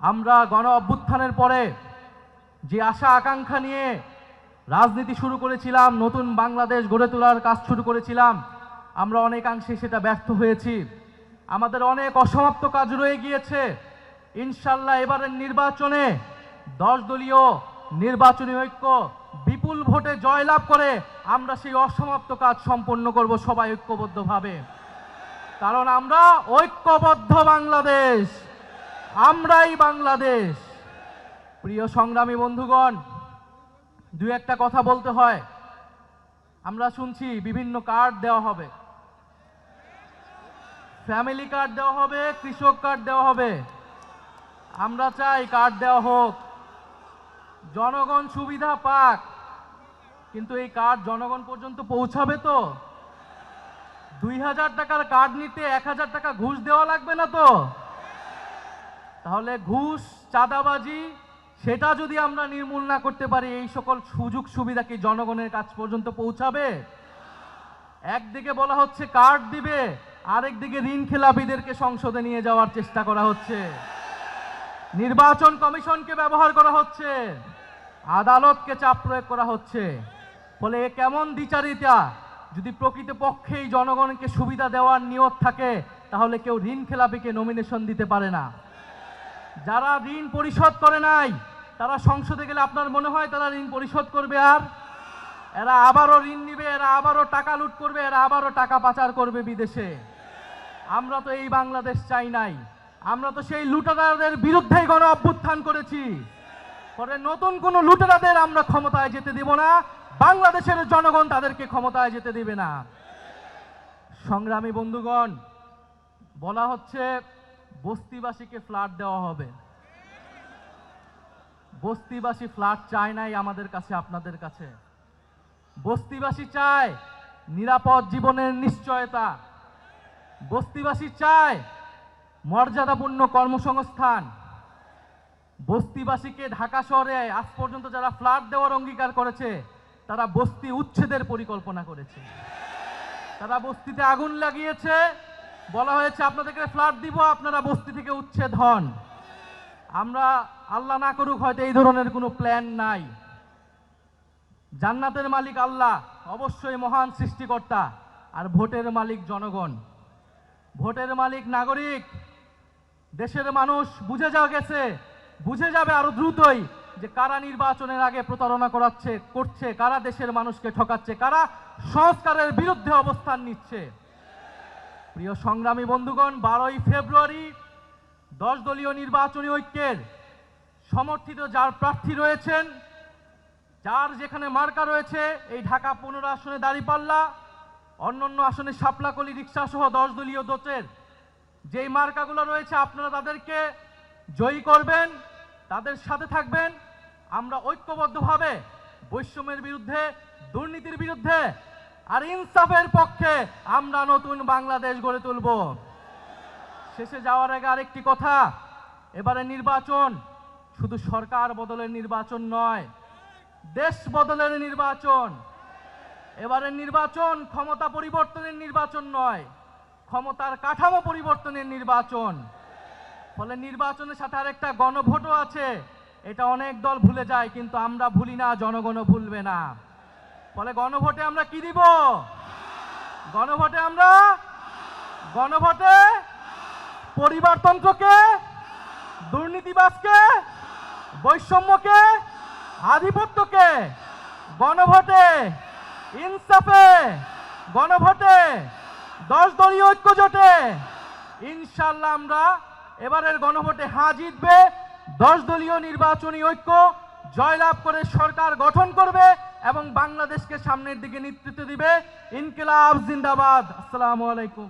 আমরা গণ অভ্যুত্থানের পরে যে আশা আকাঙ্ক্ষা নিয়ে রাজনীতি শুরু করেছিলাম, নতুন বাংলাদেশ গড়ে তোলার কাজ শুরু করেছিলাম, আমরা অনেকাংশে সেটা ব্যর্থ হয়েছি। আমাদের অনেক অসমাপ্ত কাজ রয়ে গিয়েছে। ইনশাল্লাহ এবারের নির্বাচনে 10 দলীয় নির্বাচনী ঐক্য বিপুল ভোটে জয়লাভ করে আমরা সেই অসমাপ্ত কাজ সম্পন্ন করব সবাই ঐক্যবদ্ধভাবে। কারণ আমরা ঐক্যবদ্ধ বাংলাদেশ, আমরাই বাংলাদেশ। প্রিয় সংগ্রামী বন্ধুগণ, দু একটা কথা বলতে হয়। আমরা শুনছি বিভিন্ন কার্ড দেওয়া হবে, ফ্যামিলি কার্ড দেওয়া হবে, কৃষক কার্ড দেওয়া হবে। আমরা চাই কার্ড দেওয়া হোক, জনগণ সুবিধা পাক, কিন্তু এই কার্ড জনগণ পর্যন্ত পৌঁছাবে তো? 2000 টাকার কার্ড নিতে 1000 টাকা ঘুষ দেওয়া লাগবে না তো? তাহলে ঘুষ, চাঁদাবাজি সেটা যদি আমরা নির্মূল না করতে পারি, এই সকল সুযোগ সুবিধা কি জনগণের কাছ পর্যন্ত পৌঁছাবে? একদিকে বলা হচ্ছে কার্ড দিবে, আরেকদিকে ঋণ খেলাপিদেরকে সংসদে নিয়ে যাওয়ার চেষ্টা করা হচ্ছে, নির্বাচন কমিশনকে ব্যবহার করা হচ্ছে, আদালতকে চাপ প্রয়োগ করা হচ্ছে। ফলে এ কেমন দ্বিচারিতা? যদি প্রকৃতপক্ষেই জনগণকে সুবিধা দেওয়ার নিয়ত থাকে, তাহলে কেউ ঋণ খেলাপিকে নমিনেশন দিতে পারে না। যারা ঋণ পরিশোধ করে নাই, তারা সংসদে গেলে আপনার মনে হয় তারা ঋণ পরিশোধ করবে? আর এরা আবারও ঋণ নিবে, এরা আবারও টাকা লুট করবে, এরা আবারও টাকা পাচার করবে বিদেশে। আমরা তো এই বাংলাদেশ চাই নাই। আমরা তো সেই লুটেরাদের বিরুদ্ধেই গণ অভ্যুত্থান করেছি। পরে নতুন কোন লুটেরাদের আমরা ক্ষমতায় যেতে দিব না, বাংলাদেশের জনগণ তাদেরকে ক্ষমতায় যেতে দিবে না। সংগ্রামী বন্ধুগণ, বলা হচ্ছে বস্তিবাসীকে ফ্ল্যাট দেওয়া হবে। বস্তিবাসী ফ্ল্যাট চায় নাই আমাদের কাছে, আপনাদের কাছে। বস্তিবাসী চায় নিরাপদ জীবনের নিশ্চয়তা। বস্তিবাসী চায় মর্যাদাপূর্ণ কর্মসংস্থান। বস্তিবাসীকে ঢাকা শহরে আজ পর্যন্ত যারা ফ্ল্যাট দেওয়ার অঙ্গীকার করেছে, তারা বস্তি উচ্ছেদের পরিকল্পনা করেছে। তারা বস্তিতে আগুন লাগিয়েছে, বলা হয়েছে আপনাদেরকে ফ্ল্যাট দিব, আপনারা বস্তি থেকে উচ্ছেদ হন। আমরা আল্লাহ না করুক হয়তো এই ধরনের কোনো প্ল্যান নাই। জান্নাতের মালিক আল্লাহ, অবশ্যই মহান সৃষ্টিকর্তা, আর ভোটের মালিক জনগণ। ভোটের মালিক নাগরিক। দেশের মানুষ বুঝে গেছে, বুঝে যাবে আরো দ্রুতই যে কারা নির্বাচনের আগে প্রতারণা করছে, কারা দেশের মানুষকে ঠকাচ্ছে, কারা সংস্কারের বিরুদ্ধে অবস্থান নিচ্ছে। প্রিয় সংগ্রামী বন্ধুগণ, 12ই ফেব্রুয়ারি 10 দলীয় নির্বাচনী ঐক্যের সমর্থিত যার প্রার্থী রয়েছেন, যার যেখানে মার্কা রয়েছে, এই ঢাকা 15 আসনে দাঁড়িপাল্লা, অন্যান্য আসনে শাপলাকলি, রিক্সা সহ 10 দলীয় জোটের যেই মার্কাগুলো রয়েছে, আপনারা তাদেরকে জয়ী করবেন, তাদের সাথে থাকবেন। আমরা ঐক্যবদ্ধভাবে বৈষম্যের বিরুদ্ধে, দুর্নীতির বিরুদ্ধে আর ইনসাফের পক্ষে আমরা নতুন বাংলাদেশ গড়ে তুলব। শেষে যাওয়ার আগে আরেকটি কথা, এবারে নির্বাচন শুধু সরকার বদলের নির্বাচন নয়, দেশ বদলের নির্বাচন। এবারের নির্বাচন ক্ষমতা পরিবর্তনের নির্বাচন নয়, ক্ষমতার কাঠামো পরিবর্তনের নির্বাচন। ফলে নির্বাচনের সাথে আরেকটা গণভোটও আছে। এটা অনেক দল ভুলে যায়, কিন্তু আমরা ভুলি না, জনগণও ভুলবে না। ফলে গণভোটে আমরা কি দিব? গণভোটে পরিবারতন্ত্রকে, দুর্নীতিবাজকে, বৈষম্যকে, আধিপত্যকে, গণভোটে ইনসাফে, গণভোটে 10 দলীয় ঐক্য জোটে ইনশাল্লাহ আমরা এবারের গণভোটে হ্যাঁ জিতবে। 10 দলীয় নির্বাচনী ঐক্য জয়লাভ করে সরকার গঠন করবে এবং বাংলাদেশকে সামনের দিকে নেতৃত্ব দিবে। ইনকিলাব জিন্দাবাদ। আসসালামু আলাইকুম।